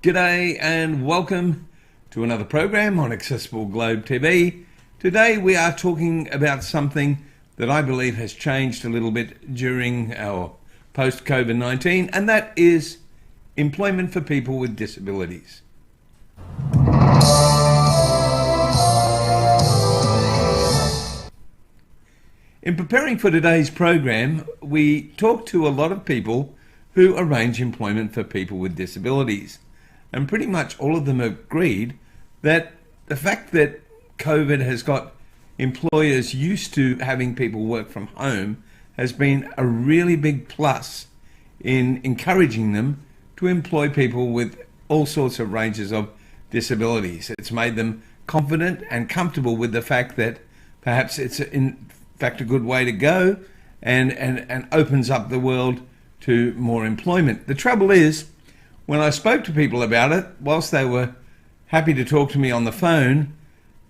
G'day and welcome to another program on Accessible Globe TV. Today we are talking about something that I believe has changed a little bit during our post-COVID-19, and that is employment for people with disabilities. In preparing for today's program, we talked to a lot of people who arrange employment for people with disabilities. And pretty much all of them agreed that the fact that COVID has got employers used to having people work from home has been a really big plus in encouraging them to employ people with all sorts of ranges of disabilities. It's made them confident and comfortable with the fact that perhaps it's in fact a good way to go and opens up the world to more employment. The trouble is, when I spoke to people about it, whilst they were happy to talk to me on the phone,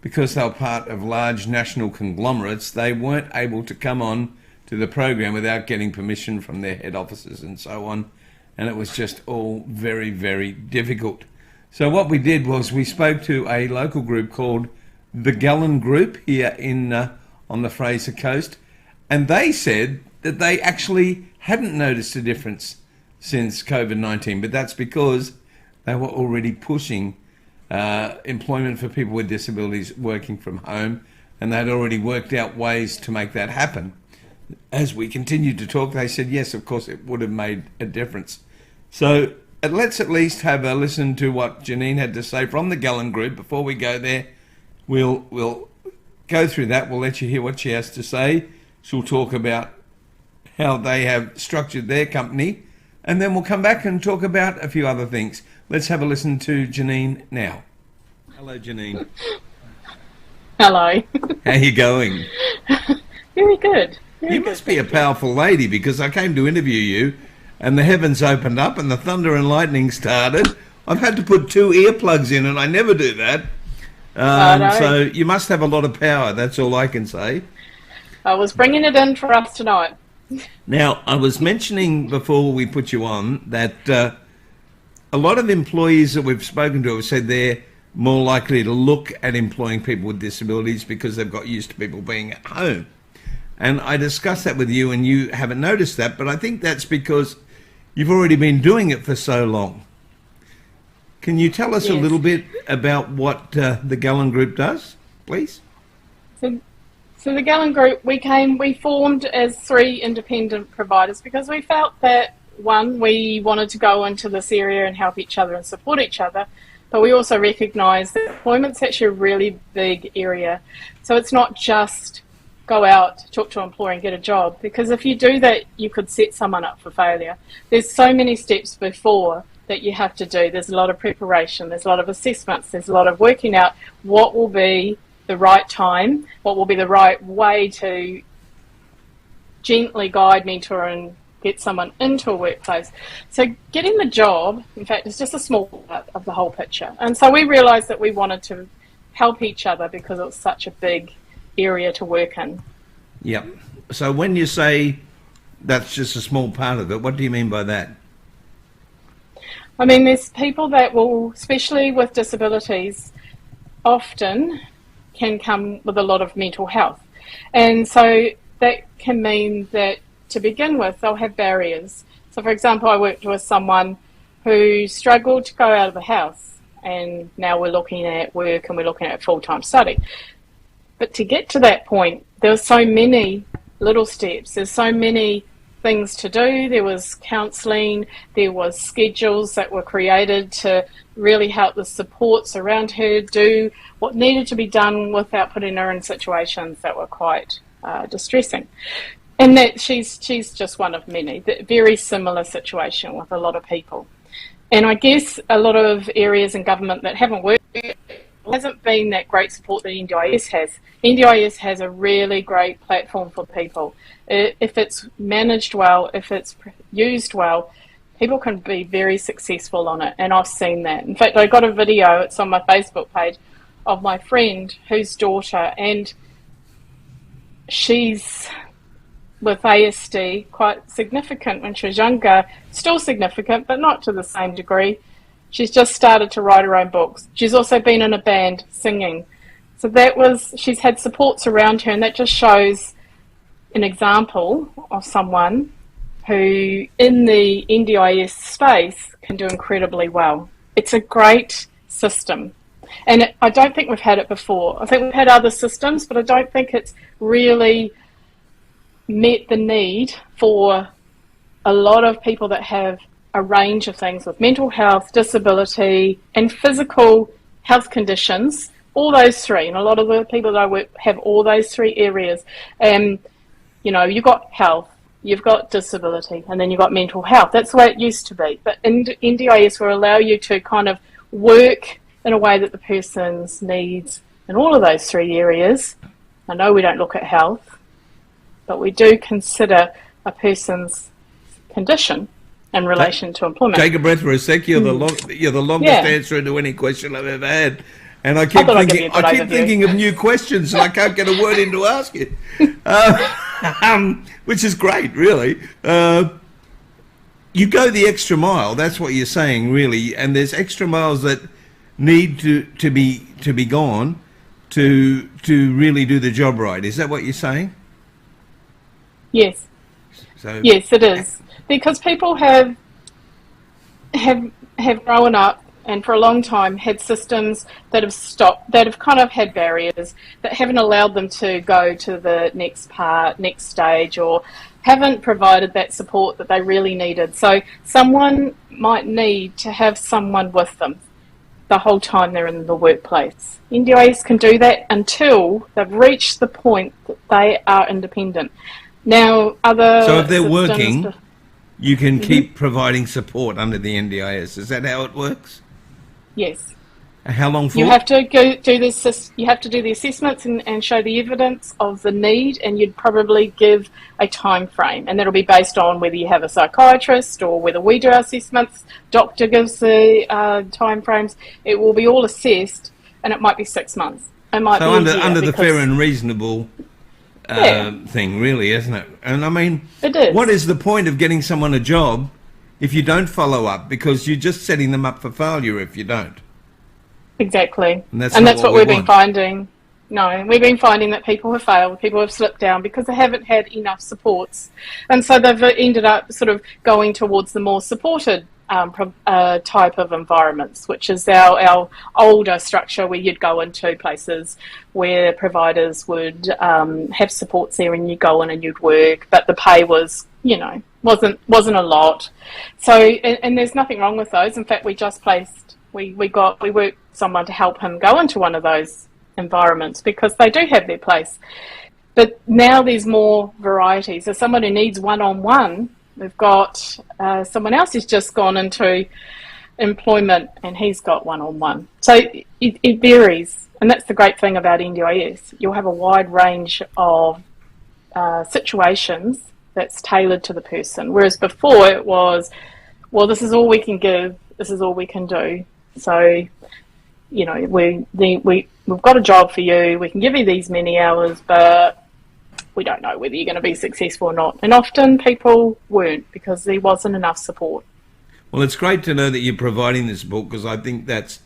because they were part of large national conglomerates, they weren't able to come on to the program without getting permission from their head offices and so on. And it was just all very, very difficult. So what we did was we spoke to a local group called the Galon group here on the Fraser Coast, and they said that they actually hadn't noticed a difference since COVID-19, but that's because they were already pushing employment for people with disabilities working from home, and they'd already worked out ways to make that happen. As we continued to talk, they said, yes, of course, it would have made a difference. So let's at least have a listen to what Janine had to say from the Galon group. Before we go there, we'll go through that. We'll let you hear what she has to say. She'll talk about how they have structured their company, and then we'll come back and talk about a few other things. Let's have a listen to Janine now. Hello, Janine. Hello. How are you going? Very good. You must be a powerful lady, because I came to interview you and the heavens opened up and the thunder and lightning started. I've had to put 2 earplugs in, and I never do that. So you must have a lot of power, that's all I can say. I was bringing it in for us tonight. Now, I was mentioning before we put you on that a lot of employees that we've spoken to have said they're more likely to look at employing people with disabilities because they've got used to people being at home. And I discussed that with you, and you haven't noticed that, but I think that's because you've already been doing it for so long. Can you tell us a little bit about what the Galon Group does, please? So the Galon Group, we formed as 3 independent providers because we felt that, one, we wanted to go into this area and help each other and support each other, but we also recognise that employment's actually a really big area. So it's not just go out, talk to an employer and get a job, because if you do that, you could set someone up for failure. There's so many steps before that you have to do. There's a lot of preparation, there's a lot of assessments, there's a lot of working out what will be the right time, what will be the right way to gently guide, mentor and get someone into a workplace. So getting the job, in fact, is just a small part of the whole picture. And so we realised that we wanted to help each other because it was such a big area to work in. Yep. So when you say that's just a small part of it, what do you mean by that? I mean, there's people that will, especially with disabilities, often can come with a lot of mental health. And so that can mean that to begin with, they'll have barriers. So for example, I worked with someone who struggled to go out of the house, and now we're looking at work and we're looking at full-time study. But to get to that point, there were so many little steps. There's so many things to do. There was counselling, there was schedules that were created to really help the supports around her do what needed to be done without putting her in situations that were quite distressing. And that she's just one of many. Very similar situation with a lot of people. And I guess a lot of areas in government that haven't worked hasn't been that great support that NDIS has. NDIS has a really great platform for people. If it's managed well, if it's used well, people can be very successful on it, and I've seen that. In fact, I got a video, it's on my Facebook page, of my friend whose daughter, and she's with ASD, quite significant when she was younger, still significant, but not to the same degree. She's just started to write her own books. She's also been in a band singing. So she's had supports around her, and that just shows an example of someone who in the NDIS space can do incredibly well. It's a great system. And I don't think we've had it before. I think we've had other systems, but I don't think it's really met the need for a lot of people that have a range of things with mental health, disability, and physical health conditions, all those three. And a lot of the people that I work have all those three areas. You've got health, you've got disability, and then you've got mental health. That's the way it used to be. But NDIS will allow you to kind of work in a way that the person's needs in all of those three areas. I know we don't look at health, but we do consider a person's condition in relation to employment. Take a breath for a sec. You're the longest answer to any question I've ever had. And I keep thinking of new questions, and I can't get a word in to ask it, which is great, really. You go the extra mile. That's what you're saying, really. And there's extra miles that need to be gone to really do the job right. Is that what you're saying? Yes. Yes, it is, because people have grown up and for a long time had systems that have stopped, that have kind of had barriers that haven't allowed them to go to the next stage, or haven't provided that support that they really needed. So someone might need to have someone with them the whole time they're in the workplace. NDIS can do that until they've reached the point that they are independent. Now, so if they're working, you can keep providing support under the NDIS. Is that how it works? Yes. How long for? You have to do this. You have to do the assessments and show the evidence of the need, and you'd probably give a time frame, and that'll be based on whether you have a psychiatrist or whether we do our assessments. Doctor gives the time frames. It will be all assessed, and it might be 6 months. It might be under the fair and reasonable thing, really, isn't it? And I mean, it is. What is the point of getting someone a job if you don't follow up? Because you're just setting them up for failure if you don't. Exactly. And that's what we've been finding. No, we've been finding that people have failed, people have slipped down because they haven't had enough supports. And so they've ended up sort of going towards the more supported type of environments, which is our older structure, where you'd go into places where providers would have supports there, and you'd go in and you'd work, but the pay was, wasn't a lot. So, and there's nothing wrong with those. In fact, we just placed, we worked someone to help him go into one of those environments, because they do have their place. But now there's more variety. So someone who needs one-on-one, we've got someone else who's just gone into employment, and he's got one-on-one. So it varies, and that's the great thing about NDIS. You'll have a wide range of situations that's tailored to the person, whereas before it was, well, this is all we can give, this is all we can do. So, we've got a job for you, we can give you these many hours, but we don't know whether you're going to be successful or not. And often people weren't, because there wasn't enough support. Well, it's great to know that you're providing this book, because I think that's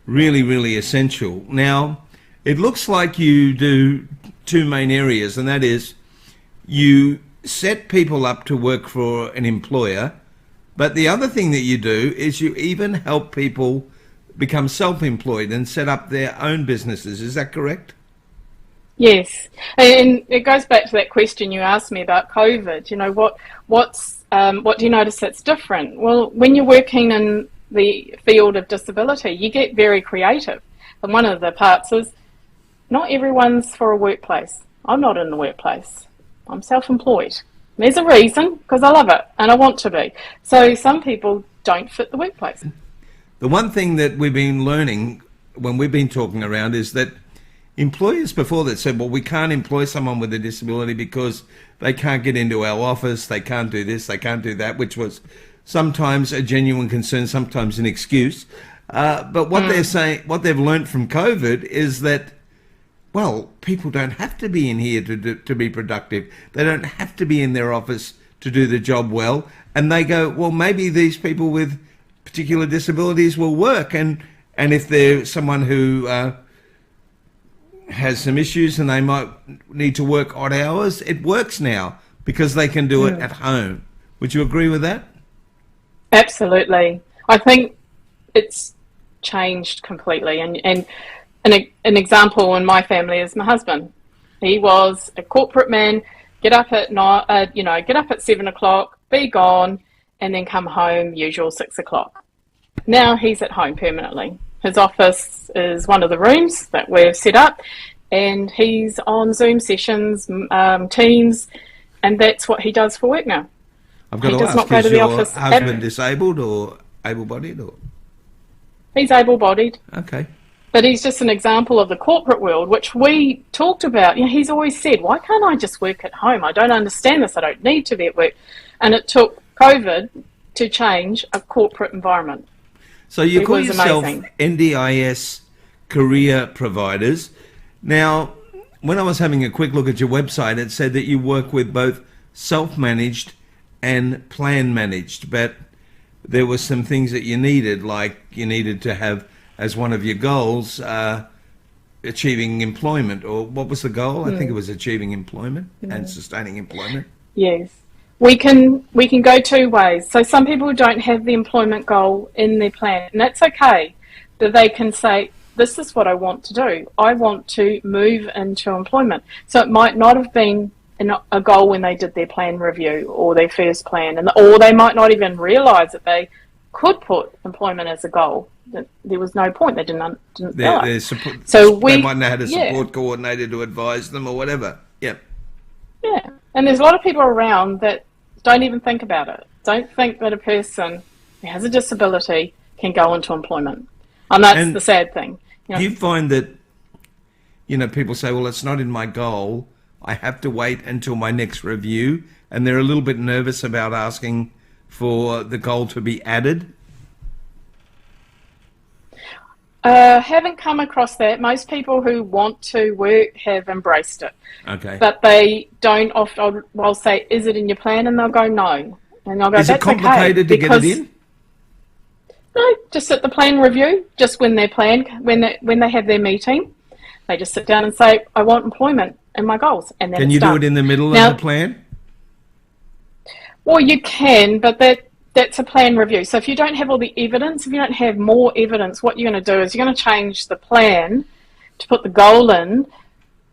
really, really essential. Now, it looks like you do two main areas, and that is you set people up to work for an employer, but the other thing that you do is you even help people become self-employed and set up their own businesses. Is that correct? Yes, and it goes back to that question you asked me about COVID. What do you notice that's different? Well, when you're working in the field of disability, you get very creative. And one of the parts is not everyone's for a workplace. I'm not in the workplace. I'm self-employed. There's a reason, because I love it and I want to be. So some people don't fit the workplace. The one thing that we've been learning when we've been talking around is that employers before that said, well, we can't employ someone with a disability because they can't get into our office, they can't do this, they can't do that, which was sometimes a genuine concern, sometimes an excuse. But what they're saying, what they've learned from COVID is that, well, people don't have to be in here to be productive. They don't have to be in their office to do the job well. And they go, well, maybe these people with particular disabilities will work, and if they're someone who has some issues and they might need to work odd hours, it works now because they can do it at home. Would you agree with that? Absolutely. I think it's changed completely. And an example in my family is my husband. He was a corporate man, get up at night, get up at 7 o'clock, be gone, and then come home, usual 6 o'clock. Now he's at home permanently. His office is one of the rooms that we've set up, and he's on Zoom sessions, Teams, and that's what he does for work now. I've got he to does ask, not go is to the your office husband disabled or able-bodied? Or? He's able-bodied. Okay. But he's just an example of the corporate world, which we talked about. You know, he's always said, why can't I just work at home? I don't understand this. I don't need to be at work. And it took COVID to change a corporate environment. So you call was yourself amazing. NDIS career providers. Now, when I was having a quick look at your website, it said that you work with both self-managed and plan-managed, but there were some things that you needed, like you needed to have as one of your goals achieving employment, or what was the goal? I think it was achieving employment and sustaining employment. Yes. We can go two ways. So some people don't have the employment goal in their plan, and that's okay. But they can say, this is what I want to do. I want to move into employment. So it might not have been a goal when they did their plan review or their first plan, or they might not even realise that they could put employment as a goal. There was no point. They didn't realise. So they might not have a support coordinator to advise them or whatever. Yep. Yeah. And there's a lot of people around that don't even think about it. Don't think that a person who has a disability can go into employment. And that's the sad thing. You know, do you find that, people say, well, it's not in my goal. I have to wait until my next review. And they're a little bit nervous about asking for the goal to be added? Haven't come across that. Most people who want to work have embraced it. Okay. But they don't often, I'll say, is it in your plan? And they'll go, no. And I'll go, is that's it complicated to get it in? No, just at the plan review, just when they have their meeting, they just sit down and say, I want employment and my goals. And then can you do it in the middle of the plan? Well, you can, but that's a plan review. So if you don't have all the evidence, if you don't have more evidence, what you're going to do is you're going to change the plan to put the goal in,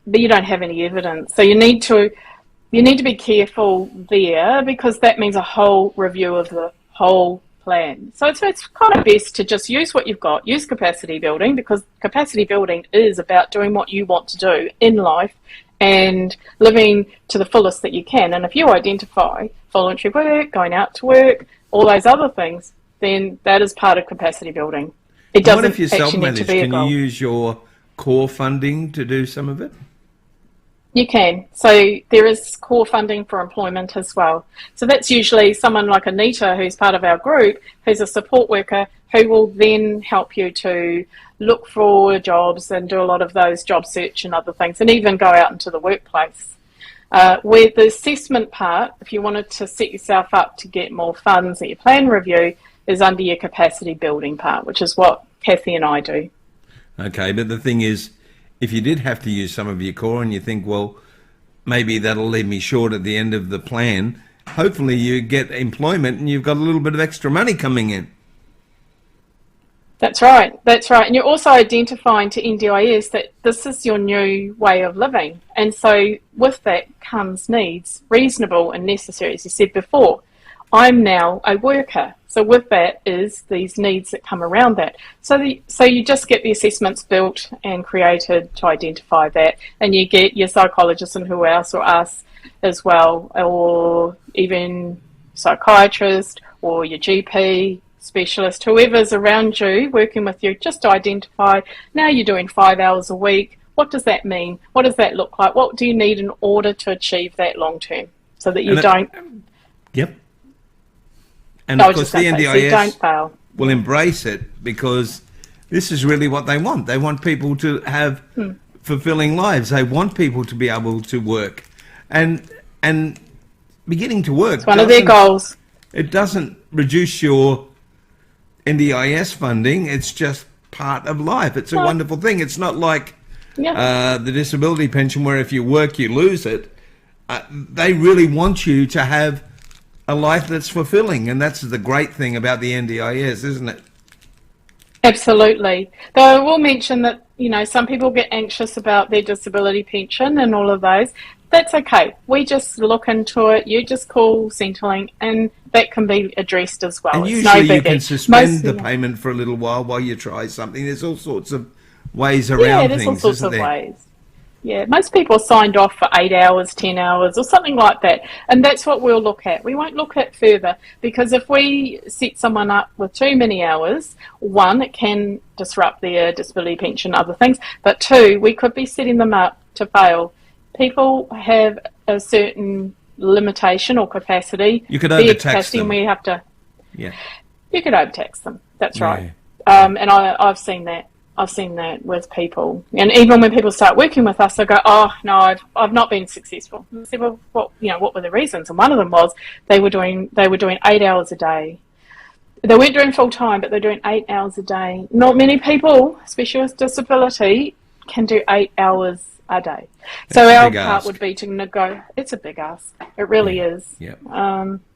but you don't have any evidence. So you need to be careful there, because that means a whole review of the whole plan. So it's kind of best to just use what you've got, use capacity building, because capacity building is about doing what you want to do in life and living to the fullest that you can. And if you identify voluntary work, going out to work, all those other things, then that is part of capacity building. It doesn't what if you're actually need to self-managed? be a Can goal. you use your core funding to do some of it? You can. So there is core funding for employment as well. So that's usually someone like Anita, who's part of our group, who's a support worker, who will then help you to look for jobs and do a lot of those job search and other things, and even go out into the workplace. Where the assessment part, if you wanted to set yourself up to get more funds at your plan review, is under your capacity building part, which is what Kathy and I do. Okay, but the thing is, if you did have to use some of your core and you think, well, maybe that'll leave me short at the end of the plan, hopefully you get employment and you've got a little bit of extra money coming in. That's right. And you're also identifying to NDIS that this is your new way of living. And so with that comes needs, reasonable and necessary, as you said before. I'm now a worker. So with that is these needs that come around that. So you just get the assessments built and created to identify that, and you get your psychologist and who else, or us as well, or even psychiatrist or your GP specialist, whoever's around you working with you, just to identify, now you're doing 5 hours a week. What does that mean? What does that look like? What do you need in order to achieve that long term, so that you don't... Yep. And of course the NDIS will embrace it, because this is really what they want. They want people to have fulfilling lives. They want people to be able to work. And beginning to work... It's one of their goals. It doesn't reduce your NDIS funding, it's just part of life. It's a wonderful thing. It's not like the disability pension where if you work, you lose it. They really want you to have a life that's fulfilling, and that's the great thing about the NDIS, isn't it? Absolutely. Though I will mention that, you know, some people get anxious about their disability pension and all of those. That's okay. We just look into it. You just call Centrelink and that can be addressed as well. And it's usually no you can suspend the yeah. payment for a little while you try something. There's all sorts of ways around Yeah, there's things, all sorts of ways. Yeah, most people are signed off for 8 hours, 10 hours or something like that. And that's what we'll look at. We won't look at further because if we set someone up with too many hours, one, it can disrupt their disability pension, other things. But two, we could be setting them up to fail. People have a certain limitation or capacity. You could overtax them. And we have to... Yeah. You could overtax them. That's right. Yeah. And I've seen that. I've seen that with people, and even when people start working with us, they go, "Oh no, I've not been successful." And I said, "Well, what were the reasons?" And one of them was they were doing 8 hours a day. They weren't doing full time, but they're doing 8 hours a day. Not many people, especially with disability, can do 8 hours a day. So our part would be to it's a big ask. It really is. Yeah.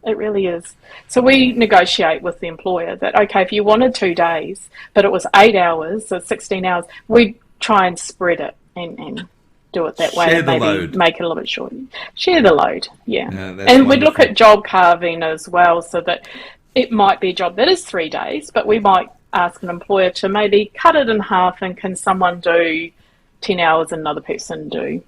It really is. So we negotiate with the employer that, okay, if you wanted 2 days, but it was 8 hours, so 16 hours, we'd try and spread it and do it that way. Share and the maybe load. make it a little bit shorter. Share the load, yeah. And we'd look at job carving as well, so that it might be a job that is 3 days, but we might ask an employer to maybe cut it in half, and can someone do 10 hours and another person do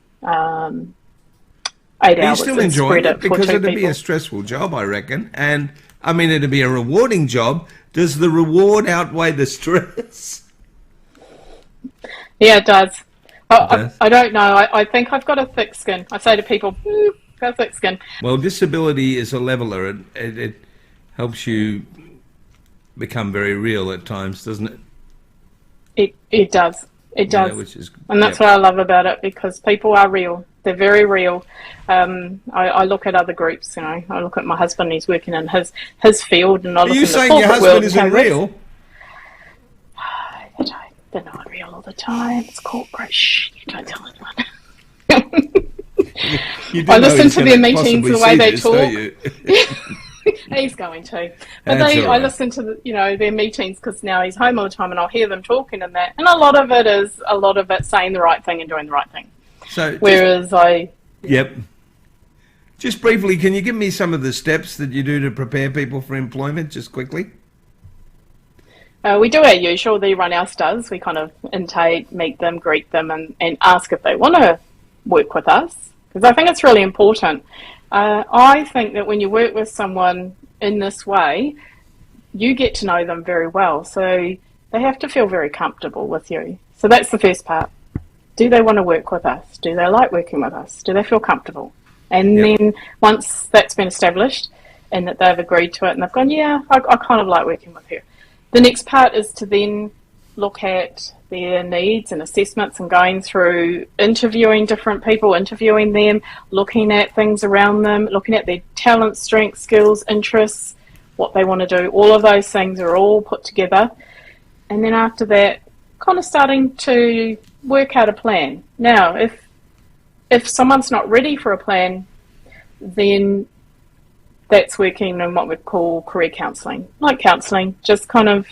8 hours. You still enjoying it? Because it'd be a stressful job, I reckon. And, I mean, it'd be a rewarding job. Does the reward outweigh the stress? Yeah, it does. I don't know. I think I've got a thick skin. I say to people, got a thick skin. Well, disability is a leveller. It helps you become very real at times, doesn't it? It does. It does. Yeah, which is, and that's what I love about it, because people are real. They're very real. I look at other groups, you know. I look at my husband, he's working in his field, and I look in the corporate world. Are you saying your husband isn't real? They're not real all the time. It's corporate. Shh, you don't tell anyone. I listen to their meetings, the way they talk. He's going to. But I listen to their meetings, because now he's home all the time, and I'll hear them talking and that. And a lot of it saying the right thing and doing the right thing. So Yep. Just briefly, can you give me some of the steps that you do to prepare people for employment, just quickly? We do our usual. The Run House does. We kind of intake, meet them, greet them, and ask if they want to work with us, because I think it's really important. I think that when you work with someone in this way, you get to know them very well. So they have to feel very comfortable with you. So that's the first part. Do they want to work with us? Do they like working with us? Do they feel comfortable? And then once that's been established and that they've agreed to it and they've gone, yeah, I kind of like working with her. The next part is to then look at their needs and assessments, and going through interviewing different people, interviewing them, looking at things around them, looking at their talents, strengths, skills, interests, what they want to do. All of those things are all put together. And then after that, kind of starting to work out a plan. Now, if someone's not ready for a plan, then that's working in what we call career counselling. Like counselling, just kind of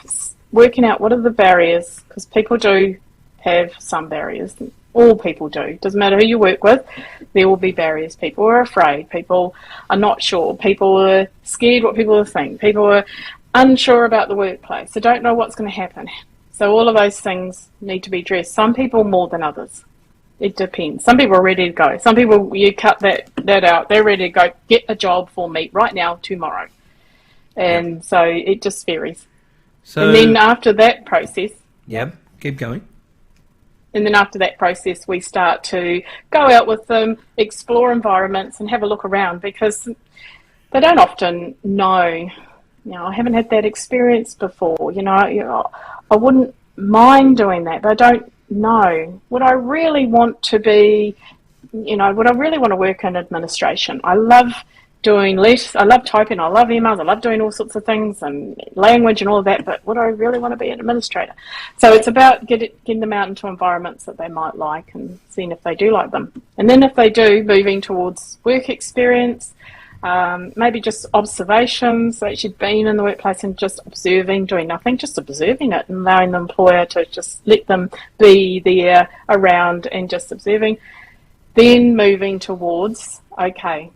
working out what are the barriers, because people do have some barriers. All people do. Doesn't matter who you work with, there will be barriers. People are afraid. People are not sure. People are scared what people will think. People are unsure about the workplace. They don't know what's going to happen. So all of those things need to be addressed. Some people more than others. It depends. Some people are ready to go. Some people, you cut that out. They're ready to go. Get a job for me right now, tomorrow. And so it just varies. So, and then after that process... Yep, keep going. And then after that process, we start to go out with them, explore environments and have a look around, because they don't often know, I haven't had that experience before. I wouldn't mind doing that, but I don't know. Would I really want to be, would I really want to work in administration? I love doing letters. I love typing, I love emails, I love doing all sorts of things and language and all of that, but would I really want to be an administrator? So it's about getting them out into environments that they might like and seeing if they do like them. And then if they do, moving towards work experience, maybe just observations, actually being in the workplace and just observing, doing nothing, just observing it and allowing the employer to just let them be there around and just observing. Then moving towards, okay,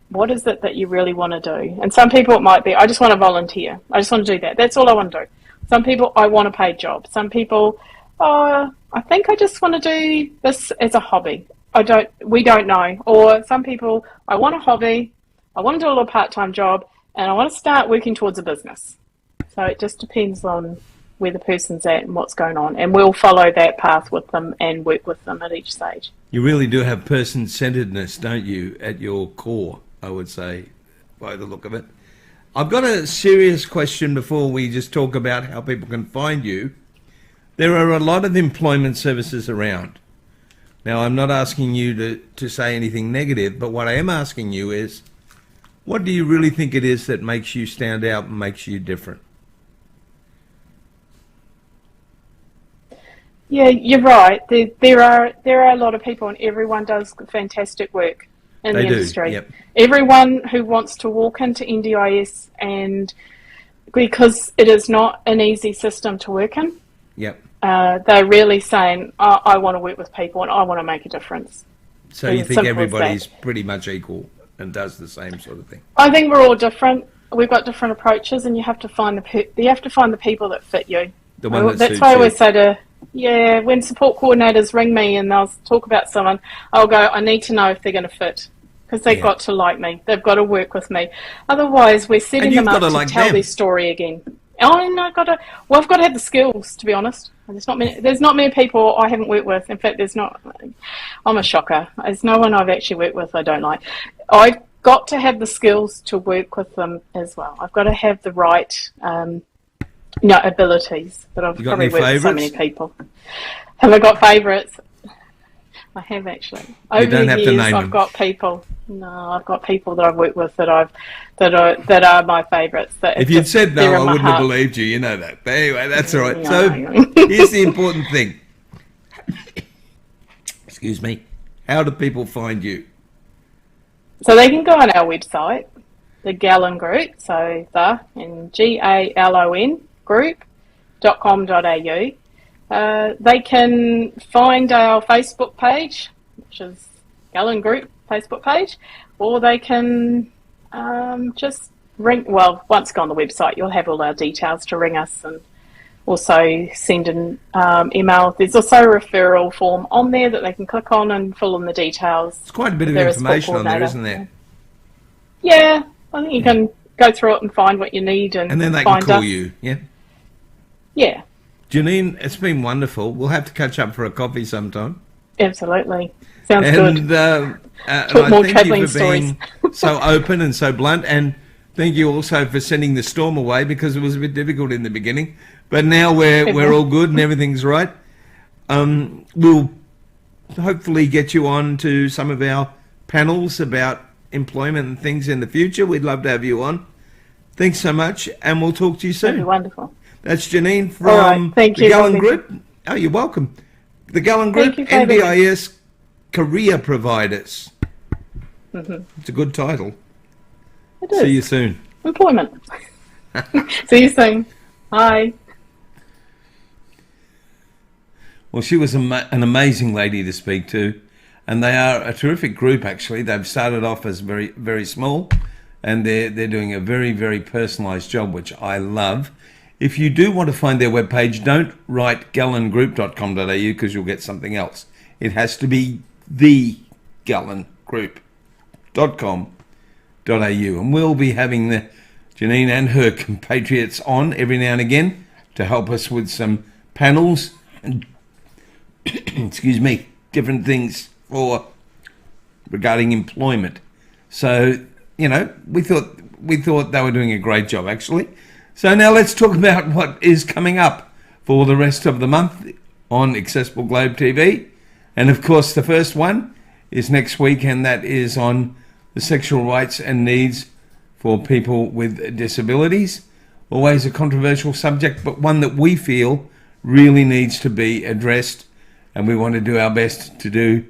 what is it that you really want to do? And some people it might be, I just want to volunteer. I just want to do that. That's all I want to do. Some people, I want a paid job. Some people, I think I just want to do this as a hobby. We don't know. Or some people, I want a hobby, I want to do a little part-time job, and I want to start working towards a business. So it just depends on where the person's at and what's going on. And we'll follow that path with them and work with them at each stage. You really do have person-centeredness, don't you, at your core, I would say, by the look of it. I've got a serious question before we just talk about how people can find you. There are a lot of employment services around. Now, I'm not asking you to say anything negative, but what I am asking you is, what do you really think it is that makes you stand out and makes you different? Yeah, you're right. There are a lot of people, and everyone does fantastic work in the industry. Yep. Everyone who wants to walk into NDIS, and because it is not an easy system to work in, yep, they're really saying, I want to work with people and I want to make a difference. So you think everybody's pretty much equal and does the same sort of thing? I think we're all different. We've got different approaches, and you have to find the people that fit you. The one that That's suits why I you. always say when support coordinators ring me and they'll talk about someone, I'll go, I need to know if they're going to fit, because they've got to like me. They've got to work with me. Otherwise, we're setting them up to tell their story again. I've got to have the skills, to be honest. There's not many people I haven't worked with. In fact, I'm a shocker. There's no one I've actually worked with I don't like. I've got to have the skills to work with them as well. I've got to have the right abilities. But I've probably worked with so many people. Have I got favourites? I have actually. Over the years, I've got people. No, I've got people that I've worked with that are my favourites. If you'd said no, I wouldn't have believed you. You know that. But anyway, that's all right. No. So here's the important thing. Excuse me. How do people find you? So they can go on our website, the Galon Group. So GALON group.com.au. They can find our Facebook page, which is Galon Group Facebook page, or they can just ring. Well, once you go on the website, you'll have all our details to ring us, and also send an email. There's also a referral form on there that they can click on and fill in the details. It's quite a bit of information on there, isn't there? Yeah, I think you can go through it and find what you need, and then they can call you. Yeah. Yeah. Janine, it's been wonderful. We'll have to catch up for a coffee sometime. Absolutely. Sounds good. Talk more travelling stories. Being so open and so blunt, and thank you also for sending the storm away, because it was a bit difficult in the beginning. But now we're all good and everything's right. We'll hopefully get you on to some of our panels about employment and things in the future. We'd love to have you on. Thanks so much, and we'll talk to you soon. That'd be wonderful. That's Janine from the Galon Group. Oh, you're welcome. The Galon Group, NDIS Career Providers. It's a good title. It is. See you soon. Employment. See you soon. Bye. Well, she was an amazing lady to speak to, and they are a terrific group, actually. They've started off as very, very small, and they're doing a very, very personalised job, which I love. If you do want to find their webpage, don't write galongroup.com.au, because you'll get something else. It has to be thegalongroup.com.au. And we'll be having Janine and her compatriots on every now and again to help us with some panels and excuse me, different things regarding employment. So, we thought they were doing a great job, actually. So now let's talk about what is coming up for the rest of the month on Accessible Globe TV. And of course, the first one is next week, and that is on the sexual rights and needs for people with disabilities. Always a controversial subject, but one that we feel really needs to be addressed, and we want to do our best to do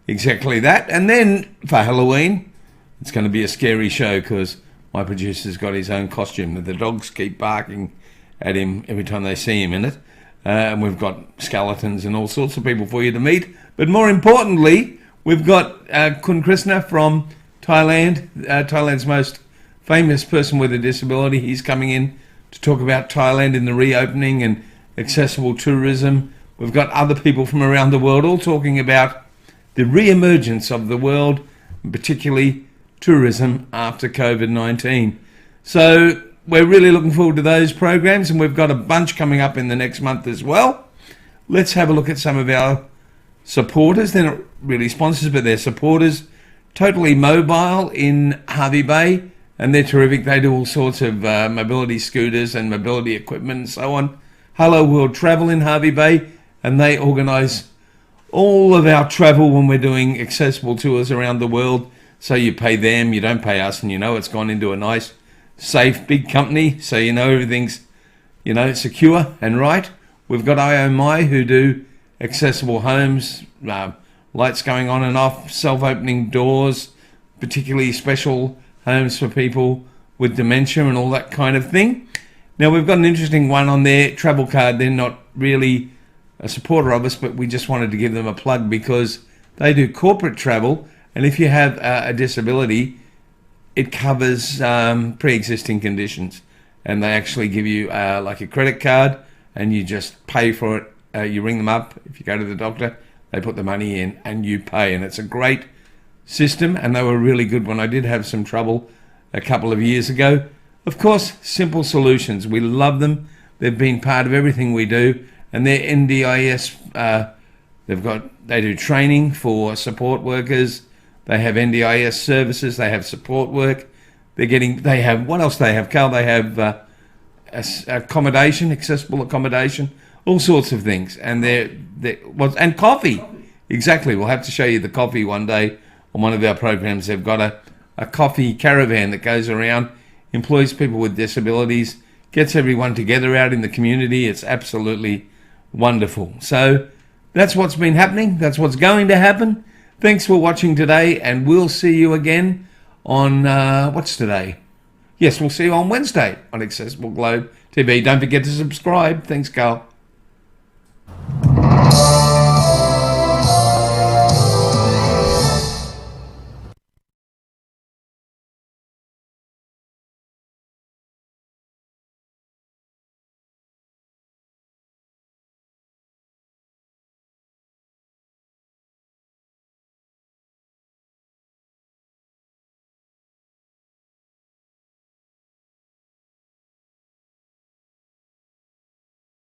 exactly that. And then for Halloween, it's going to be a scary show because my producer's got his own costume and the dogs keep barking at him every time they see him in it. And we've got skeletons and all sorts of people for you to meet. But more importantly, we've got Kun Krishna from Thailand, Thailand's most famous person with a disability. He's coming in to talk about Thailand in the reopening and accessible tourism. We've got other people from around the world all talking about the re-emergence of the world, particularly tourism after COVID-19. So we're really looking forward to those programs, and we've got a bunch coming up in the next month as well. Let's have a look at some of our supporters. They're not really sponsors, but they're supporters. Totally Mobile in Hervey Bay, and they're terrific. They do all sorts of mobility scooters and mobility equipment and so on. Hello World Travel in Hervey Bay, and they organise all of our travel when we're doing accessible tours around the world. So you pay them, you don't pay us, and you know it's gone into a nice, safe, big company, so you know everything's, secure and right. We've got IOMI who do accessible homes, lights going on and off, self-opening doors, particularly special homes for people with dementia and all that kind of thing. Now we've got an interesting one on their travel card. They're not really a supporter of us, but we just wanted to give them a plug because they do corporate travel, and if you have a disability, it covers pre-existing conditions, and they actually give you like a credit card, and you just pay for it. You ring them up. If you go to the doctor, they put the money in and you pay, and it's a great system, and they were really good when I did have some trouble a couple of years ago. Of course, Simple Solutions, we love them. They've been part of everything we do, and they're NDIS. They do training for support workers. They have NDIS services. They have support work. They have what else? They have, Carl. They have accommodation, accessible accommodation, all sorts of things, and and coffee. Exactly. We'll have to show you the coffee one day on one of our programs. They've got a coffee caravan that goes around, employs people with disabilities, gets everyone together out in the community. It's absolutely wonderful. So that's what's been happening. That's what's going to happen. Thanks for watching today, and we'll see you again on, what's today? Yes, we'll see you on Wednesday on Accessible Globe TV. Don't forget to subscribe. Thanks, Carl.